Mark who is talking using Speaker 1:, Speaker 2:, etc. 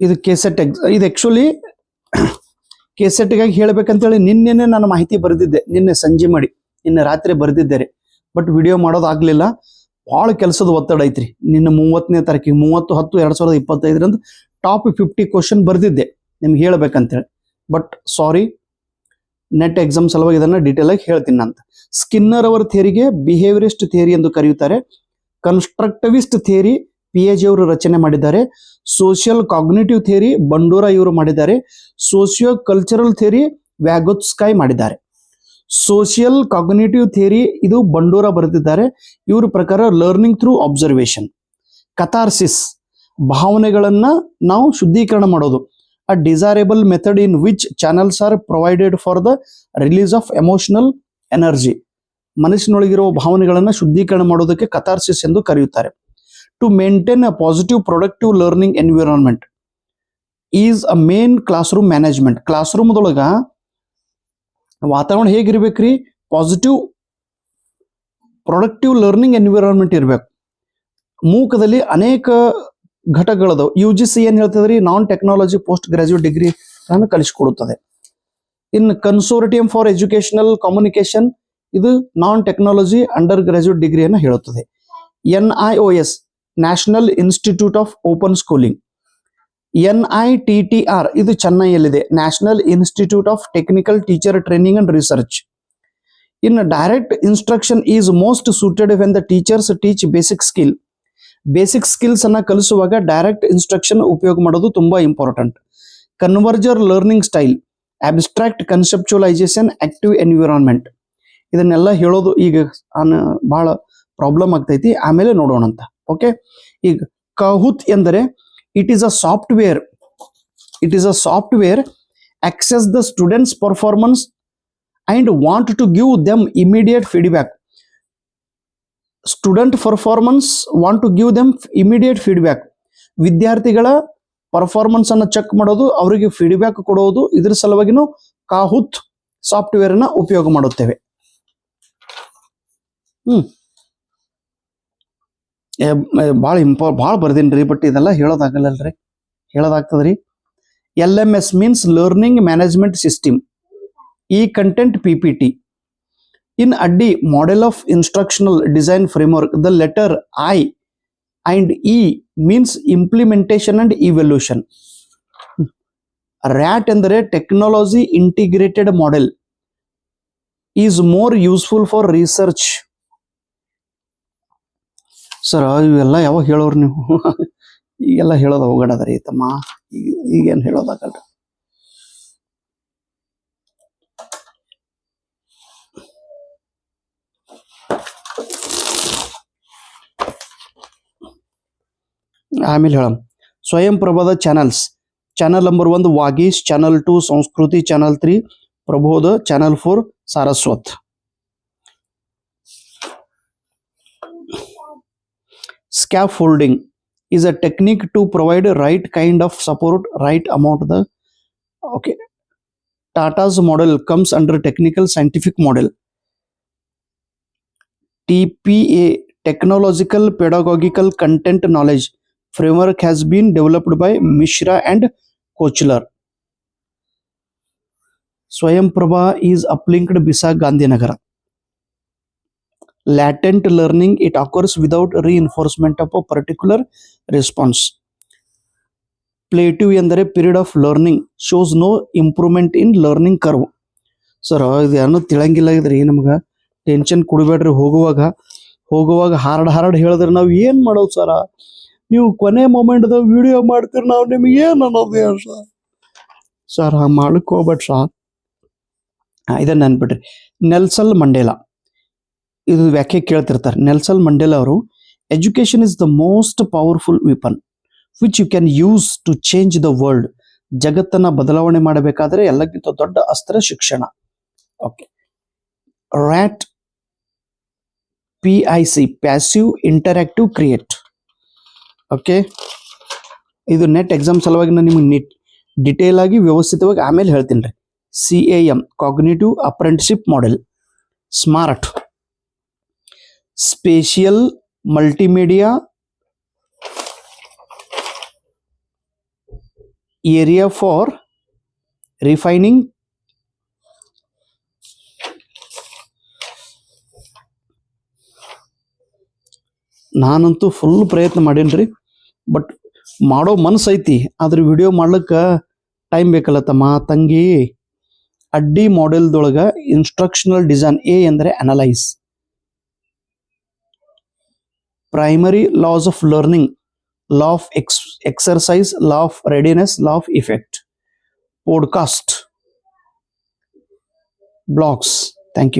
Speaker 1: ಇದು ಕೆಸೆಟ್ ಇದು ಆಕ್ಚುಲಿ ಕೆಸೆಟ್ಗಾಗಿ ಹೇಳ್ಬೇಕಂತೇಳಿ ನಿನ್ನೆ ನಾನು ಮಾಹಿತಿ ಬರೆದಿದ್ದೆ, ನಿನ್ನೆ ಸಂಜೆ ಮಾಡಿ, ನಿನ್ನೆ ರಾತ್ರಿ ಬರೆದಿದ್ದೆ. ಬಟ್ ವಿಡಿಯೋ ಮಾಡೋದಾಗ್ಲಿಲ್ಲ, ಭಾಳ ಕೆಲಸದ ಒತ್ತಡ ಐತ್ರಿ. ನಿನ್ನೆ 30ನೇ ತಾರೀಕಿಗೆ 30/10/2025 ಟಾಪ್ 50 ಕ್ವಶನ್ ಬರೆದಿದ್ದೆ ನಿಮ್ಗೆ ಹೇಳ್ಬೇಕಂತೇಳಿ. ಬಟ್ ಸಾರಿ, ನೆಟ್ ಎಕ್ಸಾಮ್ ಸಲುವಾಗಿ ಇದನ್ನ ಡೀಟೇಲ್ ಆಗಿ ಹೇಳ್ತೀನಿ ಅಂತ. ಸ್ಕಿನ್ನರ್ ಅವರ ಥಿಯರಿಗೆ ಬಿಹೇವಿಯರಿಸ್ಟ್ ಥಿಯರಿ ಎಂದು ಕರೆಯುತ್ತಾರೆ. ಕನ್ಸ್ಟ್ರಕ್ಟಿವಿಸ್ಟ್ ಥಿಯರಿ ಪಿಎಜಿ ಅವರು ರಚನೆ ಮಾಡಿದ್ದಾರೆ. ಸೋಷಿಯಲ್ ಕಾಗ್ನಿಟಿವ್ ಥಿಯರಿ ಬಂಡೂರಾ ಇವರು ಮಾಡಿದ್ದಾರೆ. ಸೋಷಿಯೋ ಕಲ್ಚರಲ್ ಥಿಯರಿ ವ್ಯಾಗೊತ್ಸ್ಕೈ ಮಾಡಿದ್ದಾರೆ. ಸೋಷಿಯಲ್ ಕಾಗ್ನಿಟಿವ್ ಥಿಯರಿ ಇದು ಬಂಡೂರಾ ಬರೆದಿದ್ದಾರೆ. ಇವ್ರ ಪ್ರಕಾರ ಲರ್ನಿಂಗ್ ಥ್ರೂ ಅಬ್ಸರ್ವೇಷನ್. ಕಥಾರ್ಸಿಸ್, ಭಾವನೆಗಳನ್ನ ನಾವು ಶುದ್ಧೀಕರಣ ಮಾಡೋದು. A desirable method in which channels are provided for the release of emotional energy. ಮನಸ್ಸಿನೊಳಗಿರುವ ಭಾವನೆಗಳನ್ನ ಶುದ್ಧೀಕರಣ ಮಾಡೋದಕ್ಕೆ ಕಥಾರ್ಸಿಸ್ ಎಂದು ಕರೆಯುತ್ತಾರೆ. To maintain a positive productive learning environment is a main classroom management. ಕ್ಲಾಸ್ ರೂಮ್ದೊಳಗ ವಾತಾವರಣ ಹೇಗಿರ್ಬೇಕ್ರಿ? ಪಾಸಿಟಿವ್ ಪ್ರೊಡಕ್ಟಿವ್ ಲರ್ನಿಂಗ್ ಎನ್ವಿರಾನ್ಮೆಂಟ್ ಇರಬೇಕು. ಮೂಕದಲ್ಲಿ ಅನೇಕ ಘಟಕಗಳದಾವ. UGC ಏನ್ ಹೇಳ್ತದ್ರಿ? Non technology post graduate degree ಅನ್ನು ಕಲಿಸಿಕೊಡುತ್ತದೆ. In consortium for educational communication, ಇದು ನಾನ್ ಟೆಕ್ನಾಲಜಿ ಅಂಡರ್ ಗ್ರಾಜುಯೇಟ್ ಡಿಗ್ರಿಯನ್ನು ಹೇಳುತ್ತದೆ. NIOS, National Institute of Open Schooling. NITTR, ಇದು ಚೆನ್ನೈಯಲ್ಲಿದೆ, National Institute of Technical Teacher Training and Research. In direct instruction is most suited when the teachers teach basic skill. Basic skills ಅನ್ನ ಕಲಿಸುವಾಗ direct instruction ಉಪಯೋಗ ಮಾಡೋದು ತುಂಬಾ important. Converger learning style, abstract conceptualization, active environment. ಇದನ್ನೆಲ್ಲ ಹೇಳೋದು ಈಗ ಬಹಳ problem ಆಗ್ತೈತಿ, ಆಮೇಲೆ ನೋಡೋಣ ಅಂತ. ಓಕೆ, ಈಗ ಕಹುತ್ ಎಂದರೆ it is a software. It is a software access the students performance and want to give them immediate feedback. Student performance want to give them immediate feedback. ವಿದ್ಯಾರ್ಥಿಗಳ ಪರ್ಫಾರ್ಮೆನ್ಸ್ ಅನ್ನ ಚೆಕ್ ಮಾಡೋದು, ಅವರಿಗೆ ಫೀಡ್ಬ್ಯಾಕ್ ಕೊಡೋದು. ಇದ್ರ ಸಲುವಾಗಿನೂ ಕಾಹುತ್ software ಅನ್ನ ಉಪಯೋಗ ಮಾಡುತ್ತೇವೆ. ಭಾಳ ಬರ್ದೀನ್ರಿ, ಬಟ್ ಇದೆಲ್ಲ ಹೇಳೋದಾಗಲ್ಲಲ್ರಿ, ಹೇಳೋದಾಗ್ತದ್ರಿ. LMS means learning management system. ಈ content PPT. In ADDIE, Model of Instructional Design Framework, the letter I and E means implementation and evolution. RAT ಅಂದರೆ Technology Integrated Model is more useful for research. Sir, ಇವೆಲ್ಲ ಯಾವಾಗ ಹೇಳೋರು ನೀವು? ಈಗೆಲ್ಲ ಹೇಳೋದು ಹೋಗಡದ್ರಿ ತಮ್ಮ, ಈಗೇನು ಹೇಳೋದಾಗಲ್ರಿ. ಆಮೇಲೆ ಹೇಳಮ್. ಸ್ವಯಂ ಪ್ರಭಾದ channels. Channel number 1 Vagish, channel 2 Sanskriti, channel 3 Prabodh, channel 4 Saraswat. Scaffolding is a technique to provide right kind of support, right amount of the. Okay, Tata's model comes under technical scientific model. TPA, technological pedagogical content knowledge framework has been developed by Mishra and Kochler. Swayam Prabha is uplinked Bisa Gandhinagara. Latent learning, it occurs without reinforcement of a particular response. Plateau ಎಂದರೆ period of learning shows no improvement in learning curve. Sir, ಇದು ಏನೋ ತಿಳಂಗಿಲ್ಲ ಇದ್ರಿ, ನಮ್ಗೆ tension ಕೊಡಬೇಡ್ರಿ. ಹೋಗುವಾಗ hard ಹೇಳಿದ್ರೆ ನಾವು ಏನು ಮಾಡೋದು ಸರ? ನೀವು ಕೊನೆ ಮೊಮೆಂಟ್ದಾಗ ವಿಡಿಯೋ ಮಾಡ್ತೀರಿ, ನಾವು ನಿಮ್ಗೆ ಏನು ಅನ್ನೋದು ಸರ್? ಹಂಗೆ ಮಾಡಕ್ಕೆ ಹೋಗ್ಬೇಡ್ರಿ ಸರ್. ಇದನ್ನು ನೆನ್ಬಿಟ್ರಿ. ನೆಲ್ಸನ್ ಮಂಡೇಲಾ, ಇದು ವ್ಯಾಖ್ಯೆ ಕೇಳ್ತಿರ್ತಾರೆ. ನೆಲ್ಸನ್ ಮಂಡೇಲಾ ಅವರು, education is the most powerful weapon which you can use to change the world. ಜಗತ್ತನ್ನ ಬದಲಾವಣೆ ಮಾಡಬೇಕಾದ್ರೆ ಎಲ್ಲಕ್ಕಿಂತ ದೊಡ್ಡ ಅಸ್ತ್ರ ಶಿಕ್ಷಣ. Okay, RAT PIC, passive interactive create. Okay, ಇದು ನೆಟ್ ಎಕ್ಸಾಮ್ ಸಲುವಾಗಿ ನಾನು ನಿಮಗೆ ಡಿಟೇಲ್ ಆಗಿ ವ್ಯವಸ್ಥಿತವಾಗಿ ಆಮೇಲೆ ಹೇಳ್ತೀನಿ ರೀ. CAM, cognitive apprenticeship model. Smart, spatial multimedia area for refining ನಾನಂತೂ ಫುಲ್ ಪ್ರಯತ್ನ ಮಾಡೇನ್ರಿ, ಬಟ್ ಮಾಡೋ ಮನಸ್ಸು ಐತಿ, ಆದ್ರೆ ವಿಡಿಯೋ ಮಾಡ್ಲಿಕ್ಕೆ ಟೈಮ್ ಬೇಕಲ್ಲ ತಮ್ಮ ತಂಗಿ. ಅಡ್ಡಿ ಮಾಡೆಲ್ದೊಳಗೆ ಇನ್ಸ್ಟ್ರಕ್ಷನಲ್ ಡಿಸೈನ್ ಎ ಅಂದರೆ analyse, primary loss of learning, law of exercise, law of readiness, law of effect, podcast, blogs. Thank you.